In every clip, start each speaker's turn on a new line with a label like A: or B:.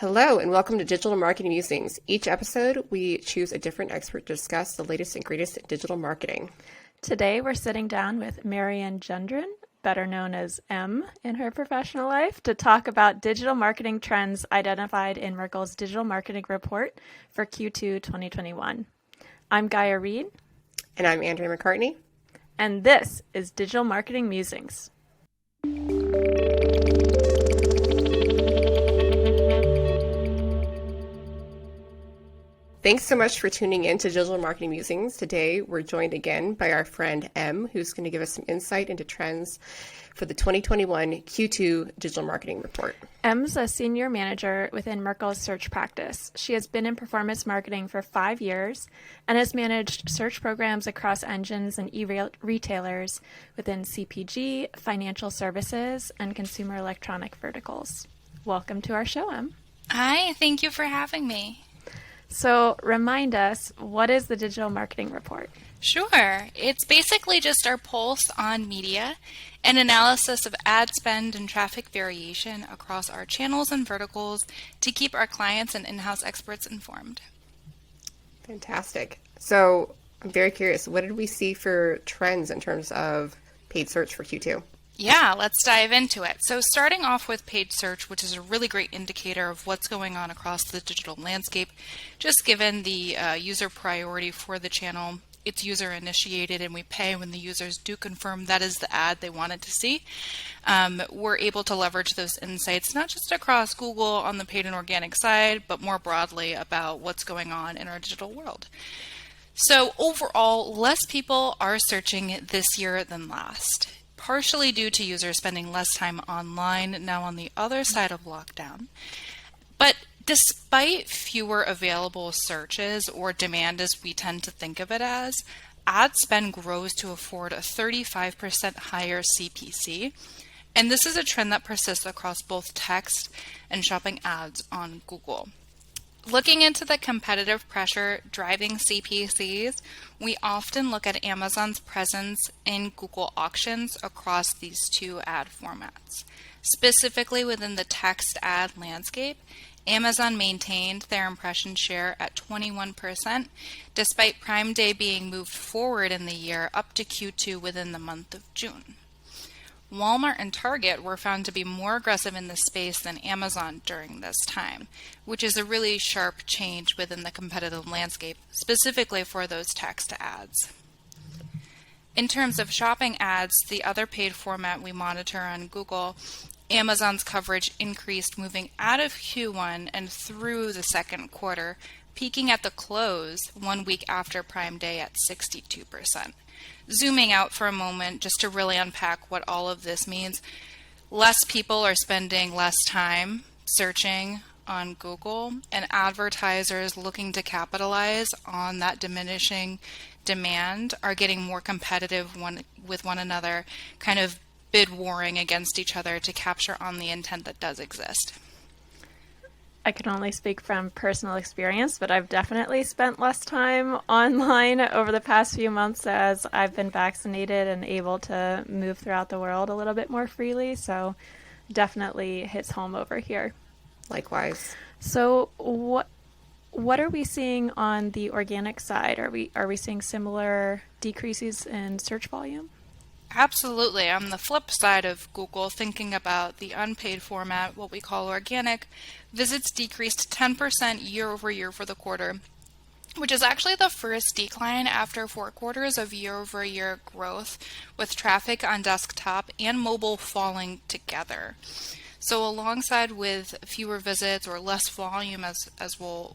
A: Hello, and welcome to Digital Marketing Musings. Each episode, we choose a different expert to discuss the latest and greatest in digital marketing.
B: Today, we're sitting down with Marian Gendron, better known as M in her professional life, to talk about digital marketing trends identified in Merkle's Digital Marketing Report for Q2 2021. I'm Gaia Reed.
A: And I'm Andrea McCartney.
B: And this is Digital Marketing Musings.
A: Thanks so much for tuning in to Digital Marketing Musings. Today, we're joined again by our friend M, who's going to give us some insight into trends for the 2021 Q2 Digital Marketing Report.
B: M's a senior manager within Merkle's search practice. She has been in performance marketing for 5 years and has managed search programs across engines and e-retailers within CPG, financial services, and consumer electronic verticals. Welcome to our show, M.
C: Hi, thank you for having me.
B: So remind us, what is the Digital Marketing Report?
C: Sure. It's basically just our pulse on media and analysis of ad spend and traffic variation across our channels and verticals to keep our clients and in-house experts informed.
A: Fantastic. So I'm very curious, what did we see for trends in terms of paid search for Q2?
C: Yeah, let's dive into it. So starting off with paid search, which is a really great indicator of what's going on across the digital landscape, just given the user priority for the channel. It's user initiated and we pay when the users do confirm that is the ad they wanted to see. We're able to leverage those insights, not just across Google on the paid and organic side, but more broadly about what's going on in our digital world. So overall, less people are searching this year than last, partially due to users spending less time online now on the other side of lockdown. But despite fewer available searches, or demand as we tend to think of it as, ad spend grows to afford a 35% higher CPC. And this is a trend that persists across both text and shopping ads on Google. Looking into the competitive pressure driving CPCs, we often look at Amazon's presence in Google auctions across these two ad formats. Specifically within the text ad landscape, Amazon maintained their impression share at 21%, despite Prime Day being moved forward in the year up to Q2 within the month of June. Walmart and Target were found to be more aggressive in this space than Amazon during this time, which is a really sharp change within the competitive landscape, specifically for those text ads. In terms of shopping ads, the other paid format we monitor on Google, Amazon's coverage increased moving out of Q1 and through the second quarter, peaking at the close 1 week after Prime Day at 62%. Zooming out for a moment just to really unpack what all of this means, less people are spending less time searching on Google, and advertisers looking to capitalize on that diminishing demand are getting more competitive with one another, kind of bid warring against each other to capture on the intent that does exist.
B: I can only speak from personal experience, but I've definitely spent less time online over the past few months as I've been vaccinated and able to move throughout the world a little bit more freely. So definitely hits home over here.
A: Likewise.
B: So what are we seeing on the organic side? Are we seeing similar decreases in search volume?
C: Absolutely. On the flip side of Google, thinking about the unpaid format, what we call organic, visits decreased 10% year over year for the quarter, which is actually the first decline after 4 quarters of year over year growth, with traffic on desktop and mobile falling together. So alongside with fewer visits or less volume, as we'll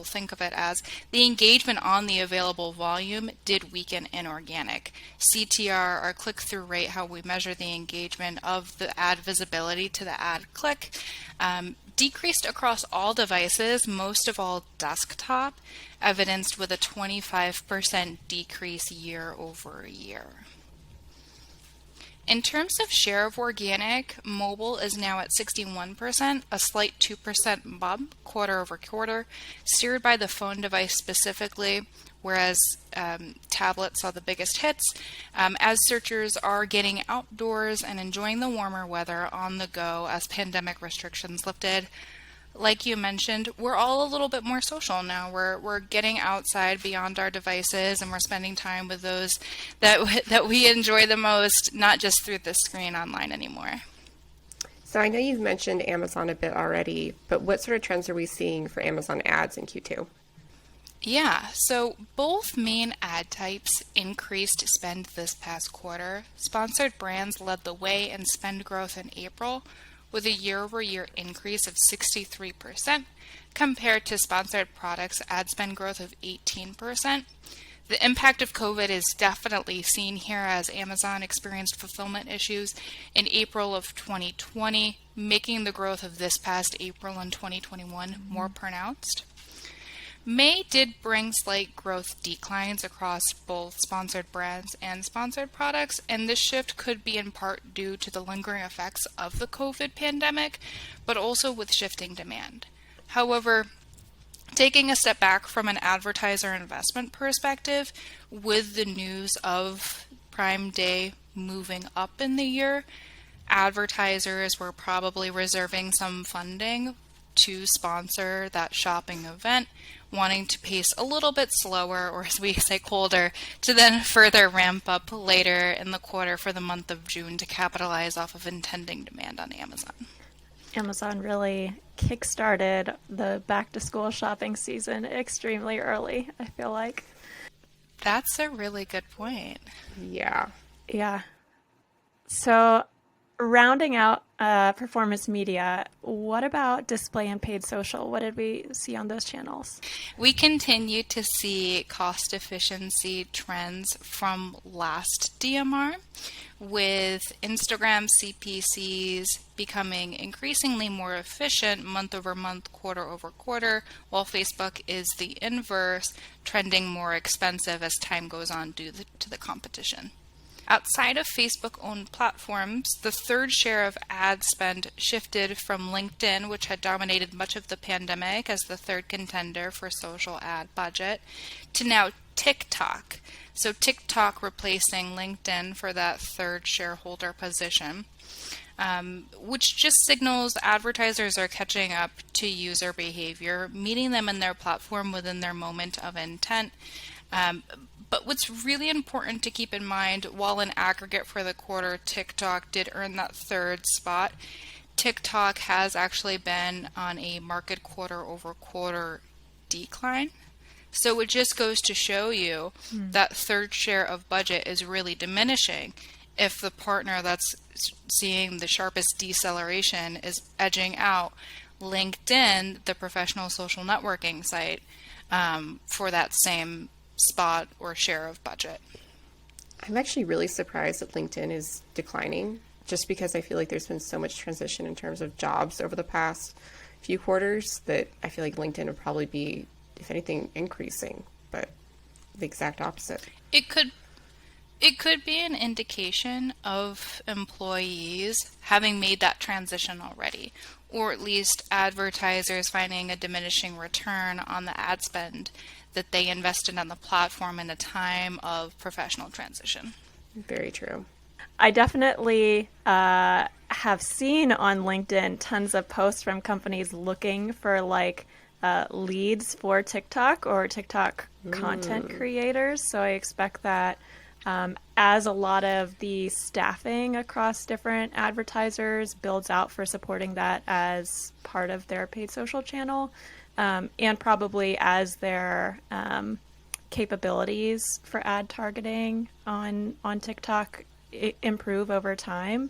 C: think of it as, the engagement on the available volume did weaken in organic. CTR, our click-through rate, how we measure the engagement of the ad visibility to the ad click, decreased across all devices, most of all desktop, evidenced with a 25% decrease year over year. In terms of share of organic, mobile is now at 61%, a slight 2% bump quarter over quarter, steered by the phone device specifically, whereas tablets saw the biggest hits, as searchers are getting outdoors and enjoying the warmer weather on the go as pandemic restrictions lifted. like you mentioned, we're all a little bit more social now. We're getting outside beyond our devices, and we're spending time with those that we enjoy the most, not just through the screen online anymore.
A: So I know you've mentioned Amazon a bit already, but what sort of trends are we seeing for Amazon ads in Q2?
C: Yeah, so both main ad types increased spend this past quarter. Sponsored brands led the way in spend growth in April, with a year-over-year increase of 63%, compared to sponsored products ad spend growth of 18%. The impact of COVID is definitely seen here as Amazon experienced fulfillment issues in April of 2020, making the growth of this past April in 2021 more pronounced. May did bring slight growth declines across both sponsored brands and sponsored products, and this shift could be in part due to the lingering effects of the COVID pandemic, but also with shifting demand. However, taking a step back from an advertiser investment perspective, with the news of Prime Day moving up in the year, advertisers were probably reserving some funding to sponsor that shopping event, wanting to pace a little bit slower, or as we say, colder, to then further ramp up later in the quarter for the month of June to capitalize off of intending demand on Amazon.
B: Amazon really kickstarted the back-to-school shopping season extremely early, I feel like.
C: That's a really good point.
A: Yeah.
B: Yeah. So, rounding out performance media, what about display and paid social? What did we see on those channels?
C: We continue to see cost efficiency trends from last DMR, with Instagram CPCs becoming increasingly more efficient month over month, quarter over quarter, while Facebook is the inverse, trending more expensive as time goes on due to the competition. Outside of Facebook-owned platforms, the third share of ad spend shifted from LinkedIn, which had dominated much of the pandemic as the third contender for social ad budget, to now TikTok. So TikTok replacing LinkedIn for that third shareholder position, which just signals advertisers are catching up to user behavior, meeting them in their platform within their moment of intent. But what's really important to keep in mind, while in aggregate for the quarter, TikTok did earn that third spot, TikTok has actually been on a market quarter over quarter decline. So it just goes to show you that third share of budget is really diminishing if the partner that's seeing the sharpest deceleration is edging out LinkedIn, the professional social networking site, for that same spot or share of budget.
A: I'm actually really surprised that LinkedIn is declining, just because I feel like there's been so much transition in terms of jobs over the past few quarters that I feel like LinkedIn would probably be, if anything, increasing, but the exact opposite.
C: It could be an indication of employees having made that transition already, or at least advertisers finding a diminishing return on the ad spend that they invested on the platform in a time of professional transition.
A: Very true.
B: I definitely have seen on LinkedIn tons of posts from companies looking for leads for TikTok or TikTok content creators. So I expect that as a lot of the staffing across different advertisers builds out for supporting that as part of their paid social channel, and probably as their capabilities for ad targeting on TikTok improve over time,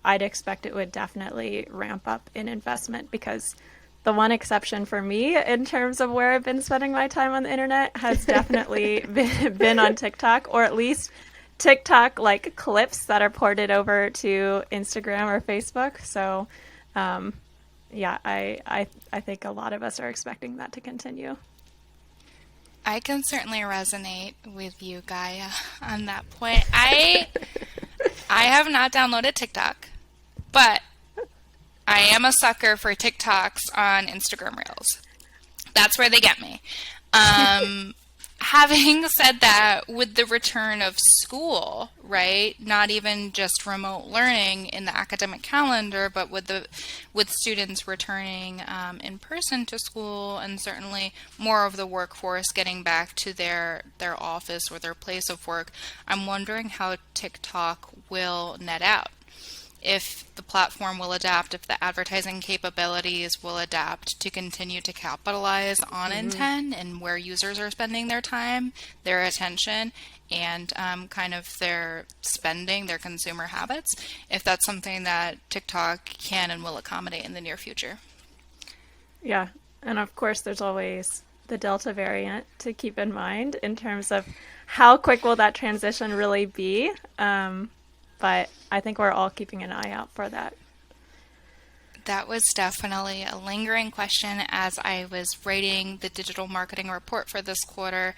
B: I'd expect it would definitely ramp up in investment, because the one exception for me in terms of where I've been spending my time on the internet has definitely been on TikTok, or at least TikTok like clips that are ported over to Instagram or Facebook. So yeah, I think a lot of us are expecting that to continue.
C: I can certainly resonate with you, Gaia, on that point. I have not downloaded TikTok, but I am a sucker for TikToks on Instagram Reels. That's where they get me. Having said that, with the return of school, right? Not even just remote learning in the academic calendar, but with students returning in person to school, and certainly more of the workforce getting back to their office or their place of work, I'm wondering how TikTok will net out. If the platform will adapt, if the advertising capabilities will adapt to continue to capitalize on intent and where users are spending their time, their attention, and kind of their spending, their consumer habits, if that's something that TikTok can and will accommodate in the near future.
B: Yeah. And of course, there's always the Delta variant to keep in mind in terms of how quick will that transition really be. But I think we're all keeping an eye out for that.
C: That was definitely a lingering question as I was writing the digital marketing report for this quarter.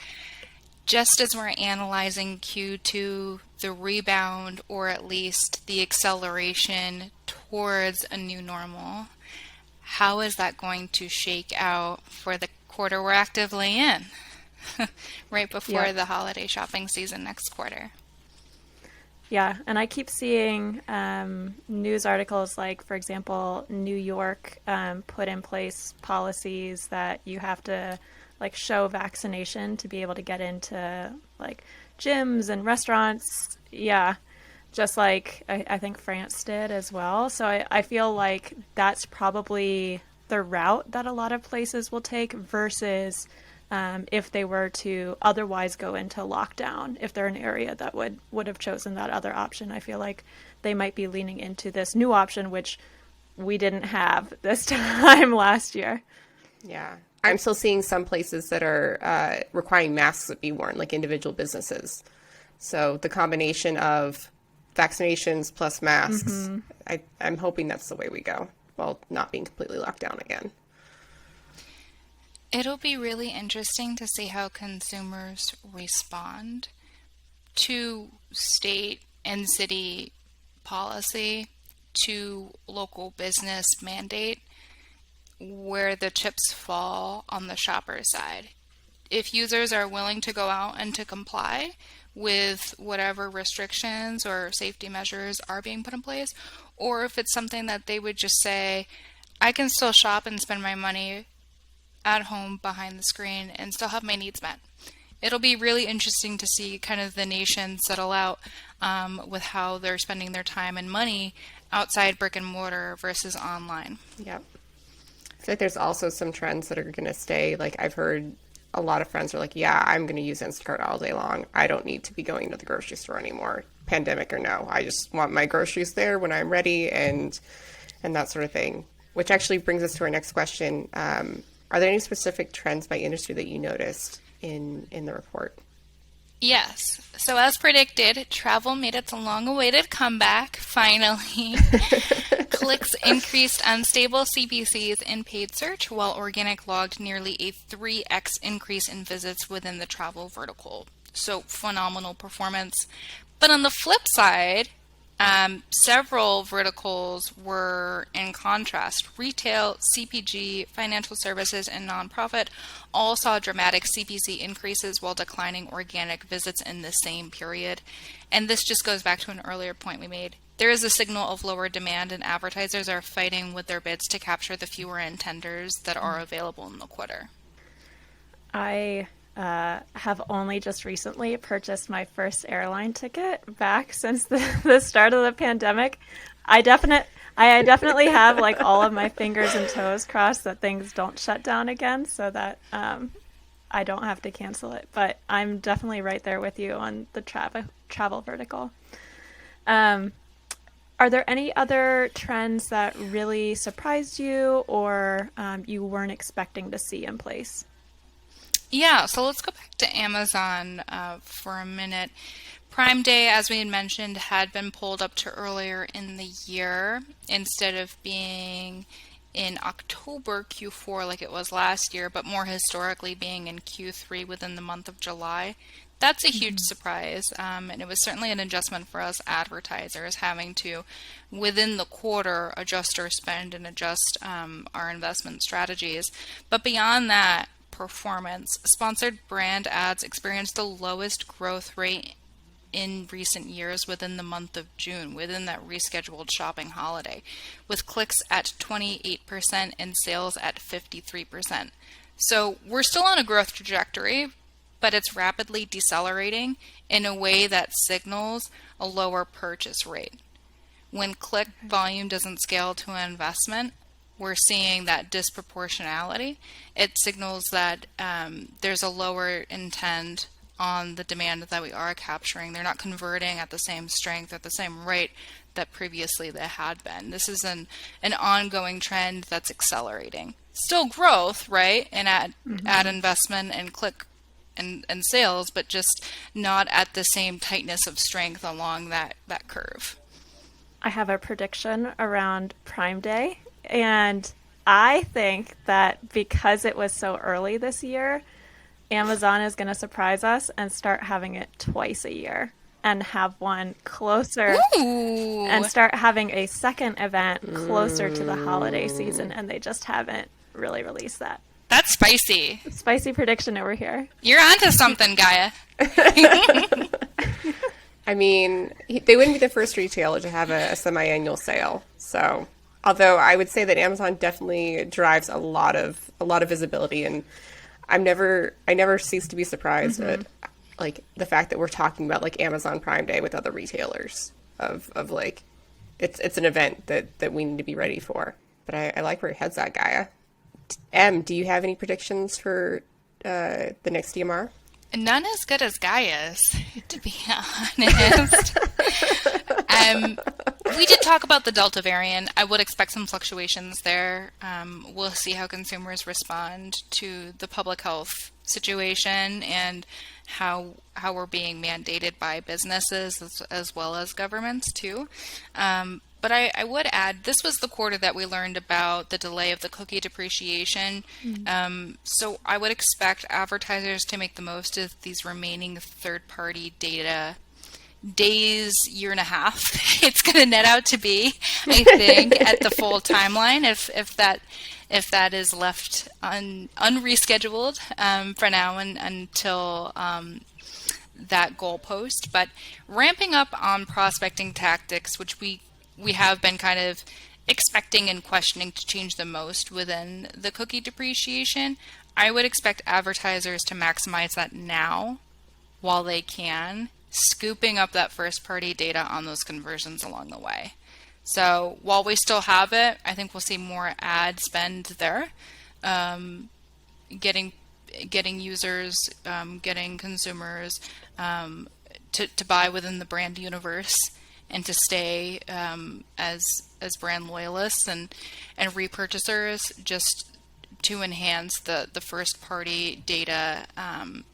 C: Just as we're analyzing Q2, the rebound, or at least the acceleration towards a new normal, how is that going to shake out for the quarter we're actively in, right before the holiday shopping season next quarter?
B: Yeah, and I keep seeing news articles like, for example, New York put in place policies that you have to like show vaccination to be able to get into like gyms and restaurants. Yeah, just like I think France did as well. So I feel like that's probably the route that a lot of places will take versus if they were to otherwise go into lockdown, if they're an area that would have chosen that other option. I feel like they might be leaning into this new option, which we didn't have this time last year.
A: Yeah. I'm still seeing some places that are requiring masks to be worn, like individual businesses. So the combination of vaccinations plus masks, I'm hoping that's the way we go, while not being completely locked down again.
C: It'll be really interesting to see how consumers respond to state and city policy, to local business mandate, where the chips fall on the shopper side. If users are willing to go out and to comply with whatever restrictions or safety measures are being put in place, or if it's something that they would just say, I can still shop and spend my money at home behind the screen and still have my needs met. It'll be really interesting to see kind of the nation settle out with how they're spending their time and money outside brick and mortar versus online.
A: Yep. I feel like there's also some trends that are going to stay. Like I've heard a lot of friends are like, yeah, I'm going to use Instacart all day long. I don't need to be going to the grocery store anymore, pandemic or no. I just want my groceries there when I'm ready and that sort of thing, which actually brings us to our next question. Are there any specific trends by industry that you noticed in the report?
C: Yes. So as predicted, travel made its long-awaited comeback, finally. Clicks increased unstable CPCs in paid search, while organic logged nearly a 3x increase in visits within the travel vertical. So phenomenal performance. But on the flip side, several verticals were in contrast. Retail, CPG, financial services, and nonprofit all saw dramatic CPC increases while declining organic visits in the same period. And this just goes back to an earlier point we made. There is a signal of lower demand, and advertisers are fighting with their bids to capture the fewer intenders that are available in the quarter.
B: I have only just recently purchased my first airline ticket back since the start of the pandemic. I definitely have like all of my fingers and toes crossed that things don't shut down again, so that I don't have to cancel it. But I'm definitely right there with you on the travel vertical. Are there any other trends that really surprised you or you weren't expecting to see in place?
C: Yeah, so let's go back to Amazon for a minute. Prime Day, as we had mentioned, had been pulled up to earlier in the year instead of being in October Q4 like it was last year, but more historically being in Q3 within the month of July. That's a huge surprise, and it was certainly an adjustment for us advertisers having to, within the quarter, adjust our spend and adjust our investment strategies. But beyond that, performance, sponsored brand ads experienced the lowest growth rate in recent years within the month of June, within that rescheduled shopping holiday, with clicks at 28% and sales at 53%. So we're still on a growth trajectory, but it's rapidly decelerating in a way that signals a lower purchase rate. When click volume doesn't scale to an investment, we're seeing that disproportionality. It signals that there's a lower intent on the demand that we are capturing. They're not converting at the same strength, at the same rate that previously they had been. This is an ongoing trend that's accelerating. Still growth, right? And ad investment and click and sales, but just not at the same tightness of strength along that curve.
B: I have a prediction around Prime Day, and I think that because it was so early this year, Amazon is going to surprise us and start having it twice a year and have one closer.
C: Ooh.
B: And start having a second event closer to the holiday season, and they just haven't really released that.
C: That's spicy.
B: Spicy prediction over here.
C: You're onto something, Gaia.
A: I mean, they wouldn't be the first retailer to have a semi-annual sale. So, although I would say that Amazon definitely drives a lot of visibility, and I never cease to be surprised at like the fact that we're talking about like Amazon Prime Day with other retailers of like it's an event that we need to be ready for. But I like where your head's at, Gaia. Do you have any predictions for the next DMR?
C: None as good as Gaia's, to be honest. We did talk about the Delta variant. I would expect some fluctuations there. We'll see how consumers respond to the public health situation and how we're being mandated by businesses as well as governments too. But I would add, this was the quarter that we learned about the delay of the cookie depreciation. So I would expect advertisers to make the most of these remaining third-party data days, year and a half. It's going to net out to be, I think, at the full timeline if that is left unrescheduled for now until that goalpost. But ramping up on prospecting tactics, which we have been kind of expecting and questioning to change the most within the cookie depreciation, I would expect advertisers to maximize that now while they can, scooping up that first-party data on those conversions along the way. So while we still have it, I think we'll see more ad spend there, getting users, getting consumers to buy within the brand universe and to stay as brand loyalists and repurchasers, just to enhance the first-party data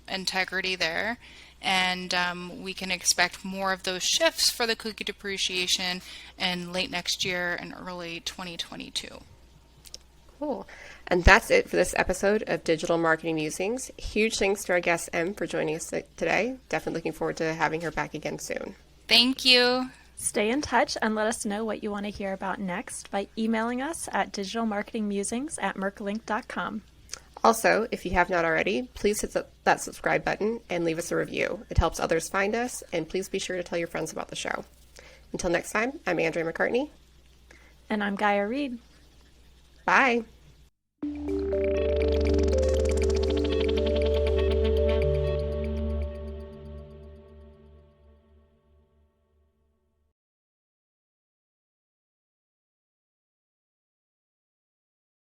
C: integrity there. And we can expect more of those shifts for the cookie depreciation in late next year and early 2022.
A: Cool. And that's it for this episode of Digital Marketing Musings. Huge thanks to our guest, Em, for joining us today. Definitely looking forward to having her back again soon.
C: Thank you.
B: Stay in touch and let us know what you want to hear about next by emailing us at digitalmarketingmusings@merklelink.com.
A: Also, if you have not already, please hit that subscribe button and leave us a review. It helps others find us, and please be sure to tell your friends about the show. Until next time, I'm Andrea McCartney.
B: And I'm Gaia Reed.
A: Bye.